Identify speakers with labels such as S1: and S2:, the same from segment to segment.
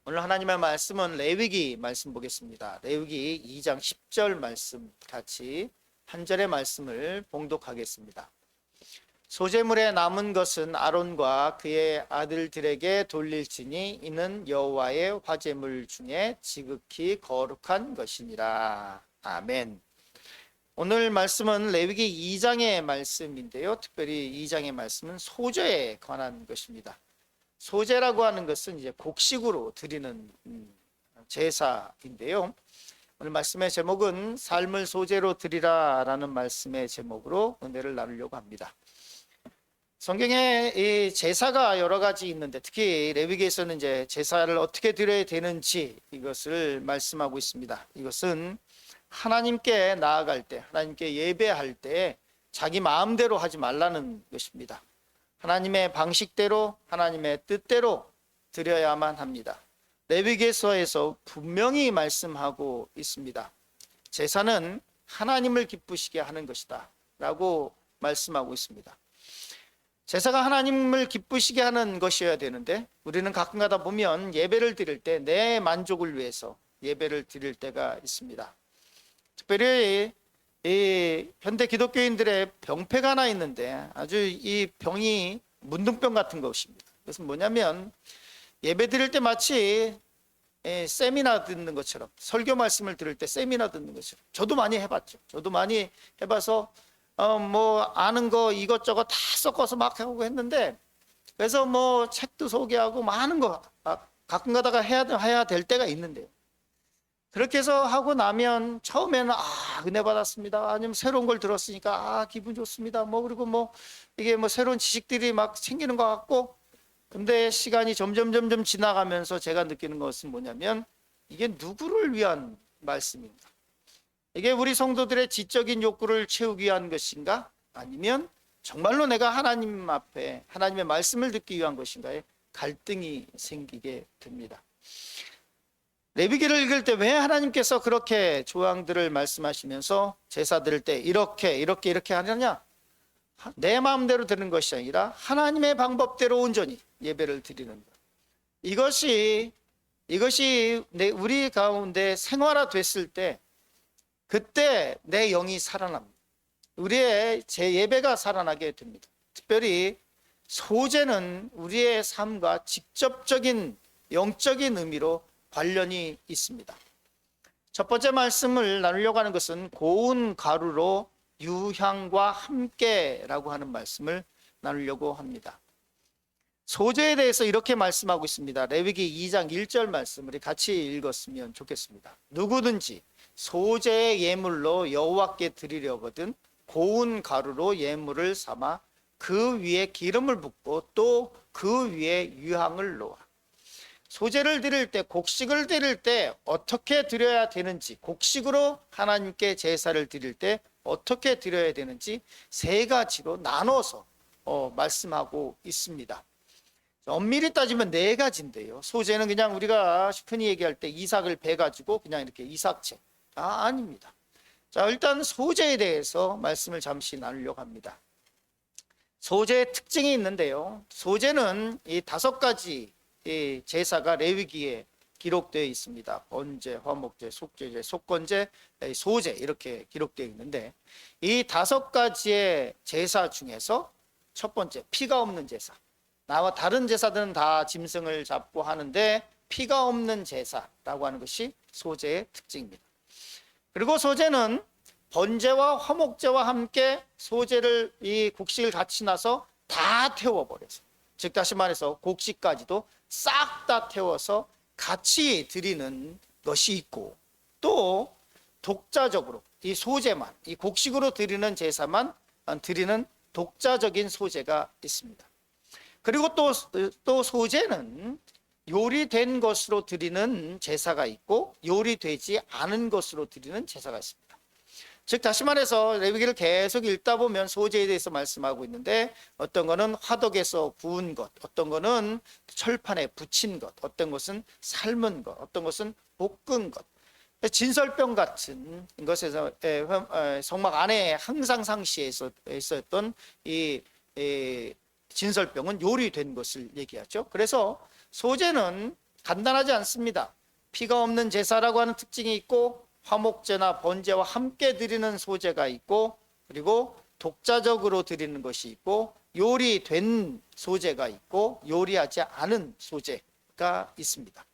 S1: 오늘 하나님의 말씀은 레위기 말씀 보겠습니다. 레위기 2장 10절 말씀 같이 한 절의 말씀을 봉독하겠습니다. 소제물에 남은 것은 아론과 그의 아들들에게 돌릴지니 이는 여호와의 화제물 중에 지극히 거룩한 것이니라. 아멘. 오늘 말씀은 레위기 2장의 말씀인데요. 특별히 2장의 말씀은 소제에 관한 것입니다. 소제라고 하는 것은 이제 곡식으로 드리는 제사인데요. 오늘 말씀의 제목은 삶을 소제로 드리라라는 말씀의 제목으로 은혜를 나누려고 합니다. 성경에 이 제사가 여러 가지 있는데 특히 레위기에서는 이제 제사를 어떻게 드려야 되는지 이것을 말씀하고 있습니다. 이것은 하나님께 나아갈 때, 하나님께 예배할 때 자기 마음대로 하지 말라는 것입니다. 하나님의 방식대로 하나님의 뜻대로 드려야만 합니다. 레위기서에서 분명히 말씀하고 있습니다. 제사는 하나님을 기쁘시게 하는 것이다 라고 말씀하고 있습니다. 제사가 하나님을 기쁘시게 하는 것이어야 되는데 우리는 가끔가다 보면 예배를 드릴 때 내 만족을 위해서 예배를 드릴 때가 있습니다. 특별히 이 현대 기독교인들의 병폐가 하나 있는데 아주 이 병이 문둥병 같은 것입니다. 그것은 뭐냐면 예배 드릴 때 마치 세미나 듣는 것처럼 설교 말씀을 들을 때 세미나 듣는 것처럼 저도 많이 해봤죠. 저도 많이 해봐서 뭐 아는 거 이것저것 다 섞어서 막 하고 했는데 그래서 뭐 책도 소개하고 많은 거 가끔 가다가 해야 될 때가 있는데요. 그렇게 해서 하고 나면 처음에는 은혜 받았습니다. 아니면 새로운 걸 들었으니까 기분 좋습니다. 뭐 그리고 뭐 이게 뭐 새로운 지식들이 막 생기는 것 같고 근데 시간이 점점 지나가면서 제가 느끼는 것은 뭐냐면 이게 누구를 위한 말씀인가? 이게 우리 성도들의 지적인 욕구를 채우기 위한 것인가? 아니면 정말로 내가 하나님 앞에 하나님의 말씀을 듣기 위한 것인가에 갈등이 생기게 됩니다. 레위기를 읽을 때 왜 하나님께서 그렇게 조항들을 말씀하시면서 제사 드릴 때 이렇게 하느냐? 내 마음대로 드리는 것이 아니라 하나님의 방법대로 온전히 예배를 드리는 것. 이것이 우리 가운데 생활화됐을 때 그때 내 영이 살아납니다. 우리의 제 예배가 살아나게 됩니다. 특별히 소제는 우리의 삶과 직접적인 영적인 의미로 관련이 있습니다. 첫 번째 말씀을 나누려고 하는 것은 고운 가루로 유향과 함께라고 하는 말씀을 나누려고 합니다. 소제에 대해서 이렇게 말씀하고 있습니다. 레위기 2장 1절 말씀을 같이 읽었으면 좋겠습니다. 누구든지 소제의 예물로 여호와께 드리려거든 고운 가루로 예물을 삼아 그 위에 기름을 붓고 또 그 위에 유향을 놓아. 소제를 드릴 때 곡식을 드릴 때 어떻게 드려야 되는지 곡식으로 하나님께 제사를 드릴 때 어떻게 드려야 되는지 세 가지로 나눠서 말씀하고 있습니다. 엄밀히 따지면 네 가지인데요. 소제는 그냥 우리가 흔히 얘기할 때 이삭을 베가지고 그냥 이렇게 이삭채 아닙니다. 자, 일단 소제에 대해서 말씀을 잠시 나누려고 합니다. 소제의 특징이 있는데요. 소제는 이 5가지 이 제사가 레위기에 기록되어 있습니다. 번제, 화목제, 속죄제, 속건제, 소제 이렇게 기록되어 있는데 이 5가지의 제사 중에서 첫 번째 피가 없는 제사. 나와 다른 제사들은 다 짐승을 잡고 하는데 피가 없는 제사라고 하는 것이 소제의 특징입니다. 그리고 소제는 번제와 화목제와 함께 소제를 이 곡식을 같이 나서 다 태워버려서 즉 다시 말해서 곡식까지도 싹 다 태워서 같이 드리는 것이 있고 또 독자적으로 이 소제만 이 곡식으로 드리는 제사만 드리는 독자적인 소제가 있습니다. 그리고 또 소제는 요리된 것으로 드리는 제사가 있고 요리되지 않은 것으로 드리는 제사가 있습니다. 즉 다시 말해서 레위기를 계속 읽다 보면 소제에 대해서 말씀하고 있는데 어떤 거는 화덕에서 구운 것, 어떤 거는 철판에 붙인 것, 어떤 것은 삶은 것, 어떤 것은 볶은 것. 진설병 같은 것에서 성막 안에 항상 상시에 있었던 이 진설병은 요리된 것을 얘기하죠. 그래서 소제는 간단하지 않습니다. 피가 없는 제사라고 하는 특징이 있고 화목제나 번제와 함께 드리는 소제가 있고 그리고 독자적으로 드리는 것이 있고 요리된 소제가 있고 요리하지 않은 소제가 있습니다.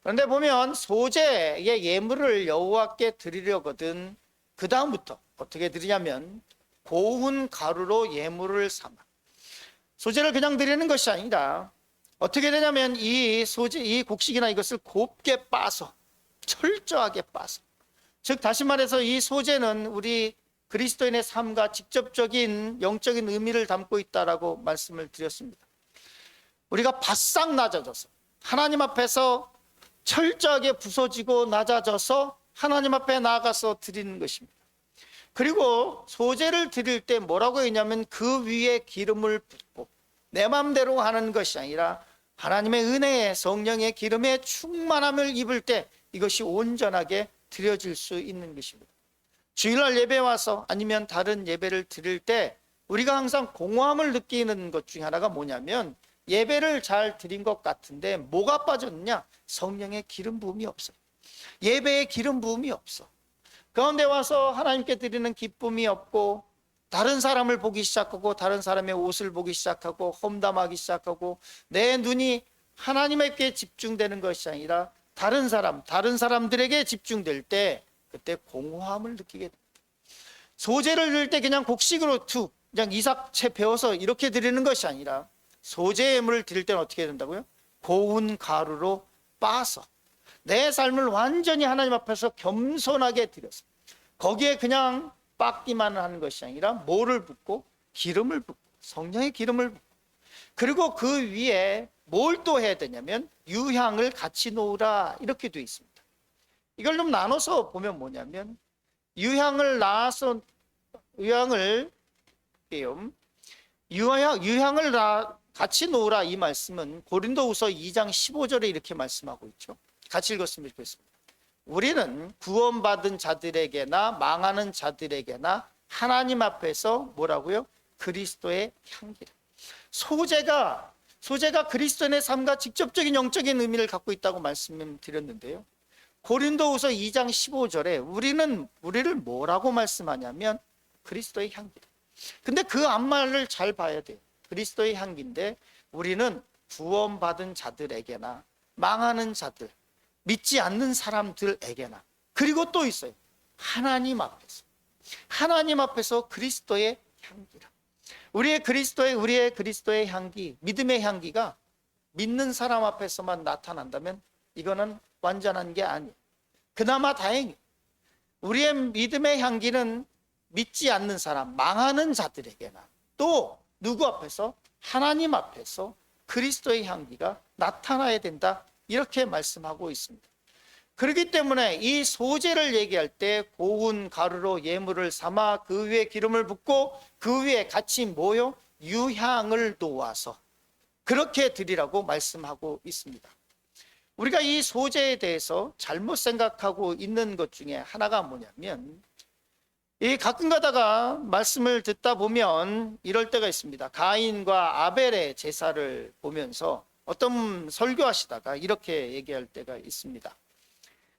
S1: 그런데 보면 소제의 예물을 여호와께 드리려거든 그 다음부터 어떻게 드리냐면 고운 가루로 예물을 삼아 소제를 그냥 드리는 것이 아니라 어떻게 되냐면 이 소제, 이 곡식이나 이것을 곱게 빻아서 철저하게 빻아서 즉 다시 말해서 이 소제는 우리 그리스도인의 삶과 직접적인 영적인 의미를 담고 있다라고 말씀을 드렸습니다. 우리가 바싹 낮아져서 하나님 앞에서 철저하게 부서지고 낮아져서 하나님 앞에 나아가서 드리는 것입니다. 그리고 소제를 드릴 때 뭐라고 했냐면 그 위에 기름을 붓고 내 마음대로 하는 것이 아니라 하나님의 은혜의 성령의 기름의 충만함을 입을 때 이것이 온전하게 드려질 수 있는 것입니다. 주일날 예배 와서 아니면 다른 예배를 드릴 때 우리가 항상 공허함을 느끼는 것 중에 하나가 뭐냐면 예배를 잘 드린 것 같은데 뭐가 빠졌느냐? 성령의 기름 부음이 없어요. 예배에 기름 부음이 없어. 가운데 와서 하나님께 드리는 기쁨이 없고 다른 사람을 보기 시작하고 다른 사람의 옷을 보기 시작하고 험담하기 시작하고 내 눈이 하나님께 집중되는 것이 아니라 다른 사람들에게 집중될 때 그때 공허함을 느끼게 됩니다. 소제를 드릴 때 그냥 곡식으로 그냥 이삭채 베어서 이렇게 드리는 것이 아니라 소제 예물을 드릴 때는 어떻게 해야 된다고요? 고운 가루로 빻아서 내 삶을 완전히 하나님 앞에서 겸손하게 드려서 거기에 그냥 빻기만 하는 것이 아니라 뭐를 붓고? 기름을 붓고 성령의 기름을 붓고 그리고 그 위에 뭘 또 해야 되냐면 유향을 같이 놓으라 이렇게 되어 있습니다. 이걸 좀 나눠서 보면 뭐냐면 유향을 같이 놓으라 이 말씀은 고린도후서 2장 15절에 이렇게 말씀하고 있죠. 같이 읽었으면 좋겠습니다. 우리는 구원받은 자들에게나 망하는 자들에게나 하나님 앞에서 뭐라고요? 그리스도의 향기라. 소제가 그리스도의 삶과 직접적인 영적인 의미를 갖고 있다고 말씀드렸는데요. 고린도후서 2장 15절에 우리를 뭐라고 말씀하냐면 그리스도의 향기다. 근데 그 앞말을 잘 봐야 돼요. 그리스도의 향기인데 우리는 구원받은 자들에게나 망하는 자들, 믿지 않는 사람들에게나 그리고 또 있어요. 하나님 앞에서 그리스도의 향기라. 우리의 그리스도의 향기, 믿음의 향기가 믿는 사람 앞에서만 나타난다면 이거는 완전한 게 아니에요. 그나마 다행히 우리의 믿음의 향기는 믿지 않는 사람, 망하는 자들에게나 또 누구 앞에서? 하나님 앞에서 그리스도의 향기가 나타나야 된다 이렇게 말씀하고 있습니다. 그렇기 때문에 이 소제를 얘기할 때 고운 가루로 예물을 삼아 그 위에 기름을 붓고 그 위에 같이 모여 유향을 놓아서 그렇게 드리라고 말씀하고 있습니다. 우리가 이 소제에 대해서 잘못 생각하고 있는 것 중에 하나가 뭐냐면 가끔 가다가 말씀을 듣다 보면 이럴 때가 있습니다. 가인과 아벨의 제사를 보면서 어떤 설교하시다가 이렇게 얘기할 때가 있습니다.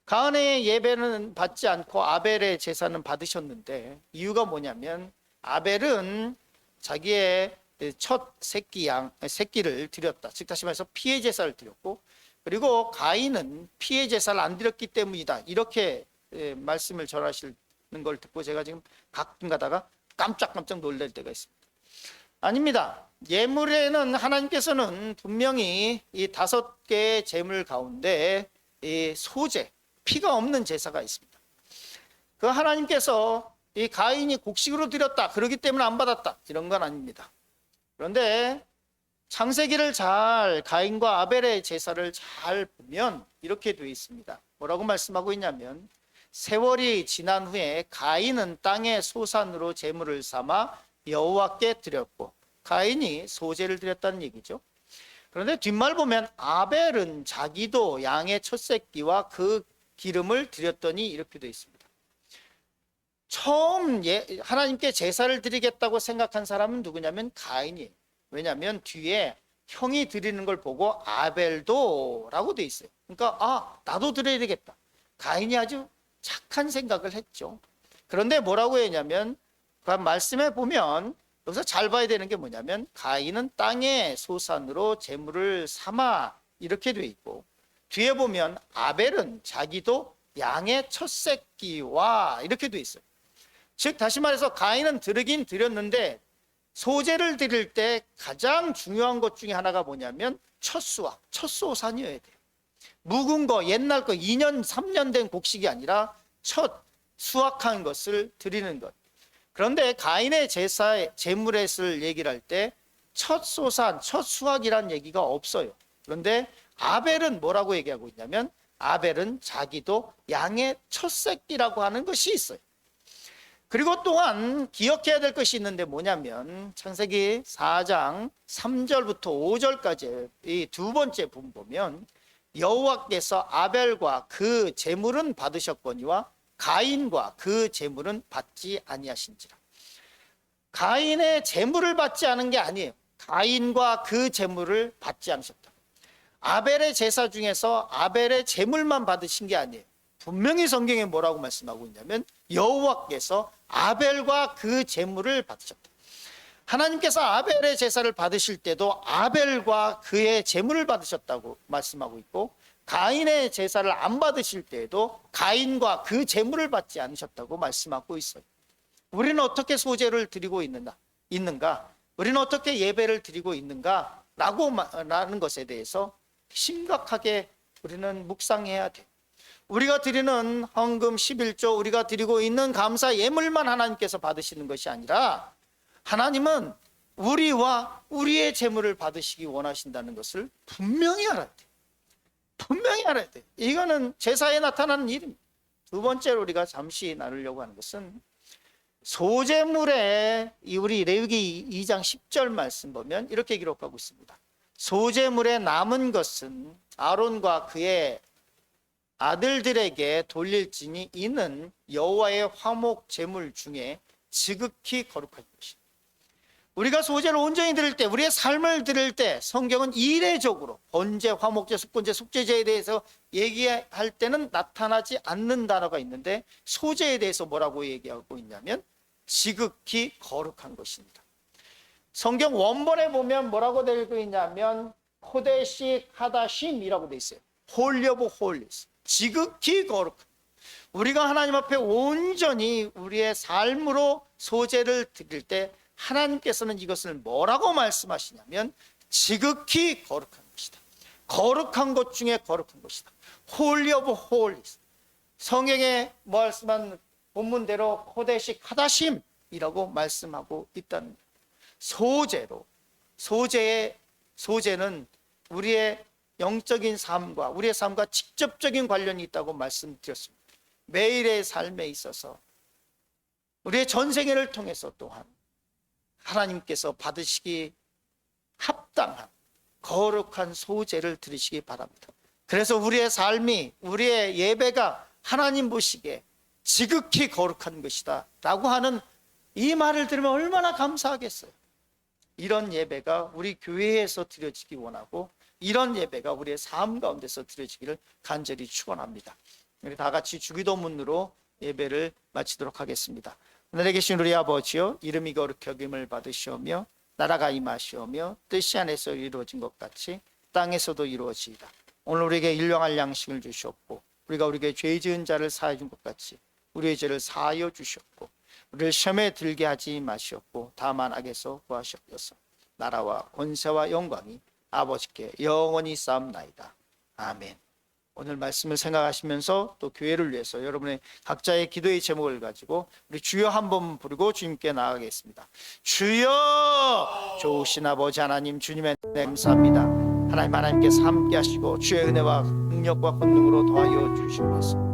S1: 가인의 예배는 받지 않고 아벨의 제사는 받으셨는데 이유가 뭐냐면 아벨은 자기의 첫 새끼를 드렸다. 즉 다시 말해서 피해 제사를 드렸고 그리고 가인은 피해 제사를 안 드렸기 때문이다. 이렇게 말씀을 전하시는 걸 듣고 제가 지금 가끔 가다가 깜짝깜짝 놀랄 때가 있습니다. 아닙니다. 예물에는 하나님께서는 분명히 이 5개의 제물 가운데 이 소제, 피가 없는 제사가 있습니다. 그 하나님께서 이 가인이 곡식으로 드렸다 그러기 때문에 안 받았다 이런 건 아닙니다. 그런데 창세기를 가인과 아벨의 제사를 잘 보면 이렇게 되어 있습니다. 뭐라고 말씀하고 있냐면 세월이 지난 후에 가인은 땅의 소산으로 제물을 삼아 여호와께 드렸고 가인이 소제를 드렸다는 얘기죠. 그런데 뒷말 보면 아벨은 자기도 양의 첫 새끼와 그 기름을 드렸더니 이렇게 되어 있습니다. 처음 하나님께 제사를 드리겠다고 생각한 사람은 누구냐면 가인이에요. 왜냐하면 뒤에 형이 드리는 걸 보고 아벨도 라고 돼 있어요. 그러니까 나도 드려야 되겠다. 가인이 아주 착한 생각을 했죠. 그런데 뭐라고 했냐면 그 말씀에 보면 여기서 잘 봐야 되는 게 뭐냐면 가인은 땅의 소산으로 재물을 삼아 이렇게 돼 있고, 뒤에 보면 아벨은 자기도 양의 첫 새끼와 이렇게 돼 있어요. 즉 다시 말해서 가인은 드리긴 드렸는데 소재를 드릴 때 가장 중요한 것 중에 하나가 뭐냐면 첫 수확, 첫 소산이어야 돼요. 묵은 거, 옛날 거 2년 3년 된 곡식이 아니라 첫 수확한 것을 드리는 것. 그런데 가인의 제사의 제물에서 얘기를 할 때 첫 소산, 첫 수확이란 얘기가 없어요. 그런데 아벨은 뭐라고 얘기하고 있냐면 아벨은 자기도 양의 첫 새끼라고 하는 것이 있어요. 그리고 또한 기억해야 될 것이 있는데 뭐냐면 창세기 4장 3절부터 5절까지 이 두 번째 부분 보면 여호와께서 아벨과 그 제물은 받으셨거니와 가인과 그 제물은 받지 아니하신지라. 가인의 제물을 받지 않은 게 아니에요. 가인과 그 제물을 받지 않으셨다. 아벨의 제사 중에서 아벨의 제물만 받으신 게 아니에요. 분명히 성경에 뭐라고 말씀하고 있냐면 여호와께서 아벨과 그 제물을 받으셨다. 하나님께서 아벨의 제사를 받으실 때도 아벨과 그의 제물을 받으셨다고 말씀하고 있고, 가인의 제사를 안 받으실 때에도 가인과 그 제물을 받지 않으셨다고 말씀하고 있어요. 우리는 어떻게 소제를 드리고 있는가? 우리는 어떻게 예배를 드리고 있는가? 라는 것에 대해서 심각하게 우리는 묵상해야 돼요. 우리가 드리는 헌금 11조, 우리가 드리고 있는 감사 예물만 하나님께서 받으시는 것이 아니라 하나님은 우리와 우리의 제물을 받으시기 원하신다는 것을 분명히 알아야 돼요. 분명히 알아야 돼요. 이거는 제사에 나타나는 일입니다. 두 번째로 우리가 잠시 나누려고 하는 것은 소제물에 우리 레위기 2장 10절 말씀 보면 이렇게 기록하고 있습니다. 소제물에 남은 것은 아론과 그의 아들들에게 돌릴지니 이는 여호와의 화목 제물 중에 지극히 거룩한 것이다. 우리가 소제를 온전히 드릴 때, 우리의 삶을 드릴 때 성경은 이례적으로 번제, 화목제, 속건제, 속죄제에 대해서 얘기할 때는 나타나지 않는 단어가 있는데 소제에 대해서 뭐라고 얘기하고 있냐면 지극히 거룩한 것입니다. 성경 원본에 보면 뭐라고 되어 있냐면 코데시 카다심이라고 되어 있어요. 홀리 오브 홀리스, 지극히 거룩한. 우리가 하나님 앞에 온전히 우리의 삶으로 소제를 드릴 때 하나님께서는 이것을 뭐라고 말씀하시냐면 지극히 거룩한 것이다. 거룩한 것 중에 거룩한 것이다. 홀리 오브 홀리스. 성경에 말씀한 본문대로 코데시 카다심이라고 말씀하고 있다는 거예요. 소제는 우리의 영적인 삶과 우리의 삶과 직접적인 관련이 있다고 말씀드렸습니다. 매일의 삶에 있어서 우리의 전생애를 통해서 또한 하나님께서 받으시기 합당한 거룩한 소제를 드리시기 바랍니다. 그래서 우리의 삶이, 우리의 예배가 하나님 보시기에 지극히 거룩한 것이다 라고 하는 이 말을 들으면 얼마나 감사하겠어요. 이런 예배가 우리 교회에서 드려지기 원하고 이런 예배가 우리의 삶 가운데서 드려지기를 간절히 축원합니다. 우리 다 같이 주기도문으로 예배를 마치도록 하겠습니다. 하늘에 계신 우리 아버지여, 이름이 거룩히 여김을 받으시오며 나라가 임하시오며 뜻이 안에서 이루어진 것 같이 땅에서도 이루어지이다. 오늘 우리에게 일용할 양식을 주시옵고 우리가 우리에게 죄 지은 자를 사하여 준 것 같이 우리의 죄를 사하여 주시옵고 우리를 시험에 들게 하지 마시옵고 다만 악에서 구하시옵소서. 나라와 권세와 영광이 아버지께 영원히 쌓옵나이다. 아멘. 오늘 말씀을 생각하시면서 또 교회를 위해서 여러분의 각자의 기도의 제목을 가지고 우리 주여 한번 부르고 주님께 나아가겠습니다. 주여! 좋으신 아버지 하나님, 주님의 은혜 감사합니다. 하나님께서 함께 하시고 주의 은혜와 능력과 권능으로 더하여 주시옵소서.